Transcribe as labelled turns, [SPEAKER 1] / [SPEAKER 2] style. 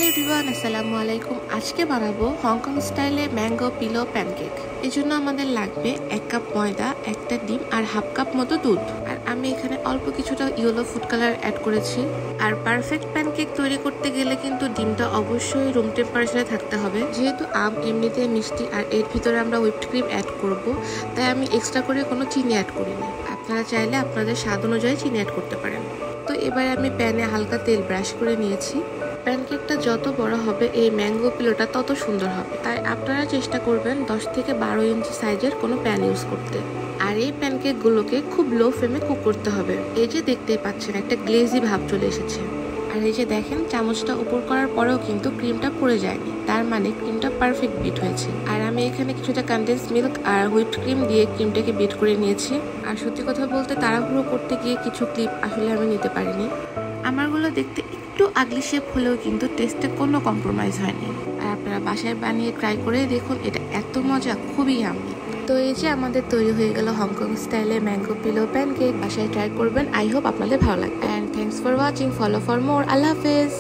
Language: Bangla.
[SPEAKER 1] হ্যালো এভরিওয়ান, আসসালামু আলাইকুম। আজকে বানাবো হংকং স্টাইলে ম্যাঙ্গো পিলো প্যানকেক। এই জন্য আমাদের লাগবে 1 কাপ ময়দা, একটা ডিম আর হাফ কাপ মতো দুধ। আর আমি এখানে অল্প কিছুটা ইয়েলো ফুড কালার অ্যাড করেছি। আর পারফেক্ট প্যানকেক তৈরি করতে গেলে কিন্তু ডিমটা অবশ্যই রুম টেম্পারেচারে থাকতে হবে। যেহেতু আম এমনিতে মিষ্টি আর এর ভিতরে আমরা হুইপড ক্রিম অ্যাড করব, তাই আমি এক্সট্রা করে কোনো চিনি অ্যাড করিনি। আপনারা চাইলে আপনাদের স্বাদ অনুযায়ী চিনি অ্যাড করতে পারেন। তো এবার আমি প্যানে হালকা তেল ব্রাশ করে নিয়েছি। প্যানকেকটা যত বড় হবে এই ম্যাঙ্গো পিলোটা তত সুন্দর হবে, তাই আপনারা চেষ্টা করবেন 10 থেকে 12 ইঞ্চি সাইজের কোনো প্যান ইউজ করতে। আর এই প্যানকেকগুলোকে খুব লো ফ্লেমে কুক করতে হবে। এই যে দেখতেই পাচ্ছেন একটা গ্লেজি ভাব চলে এসেছে। আর এই যে দেখেন চামচটা উপর করার পরেও কিন্তু ক্রিমটা পড়ে যায়নি, তার মানে ক্রিমটা পারফেক্ট বিট হয়েছে। আর আমি এখানে কিছুটা কনডেন্স মিল্ক আর হুইপড ক্রিম দিয়ে ক্রিমটাকে বিট করে নিয়েছি। আর সত্যি কথা বলতে তাড়াহুড়ো করতে গিয়ে কিছু ক্লিপ আসলে আমি নিতে পারিনি। আমারগুলো দেখতে একটু আগলি শেপ হলেও কিন্তু টেস্টে কোনো কম্প্রোমাইজ হয়নি। আর আপনারা বাসায় বানিয়ে ট্রাই করে দেখুন, এটা এত মজা, খুবই ইয়াম্মি। তো এই যে আমাদের তৈরি হয়ে গেল হংকং স্টাইলে ম্যাঙ্গো পিলো প্যানকেক। বাসায় ট্রাই করবেন। আই হোপ আপনাদের ভালো লাগবে। And thanks for watching. Follow for more. আল্লাহ হাফেজ।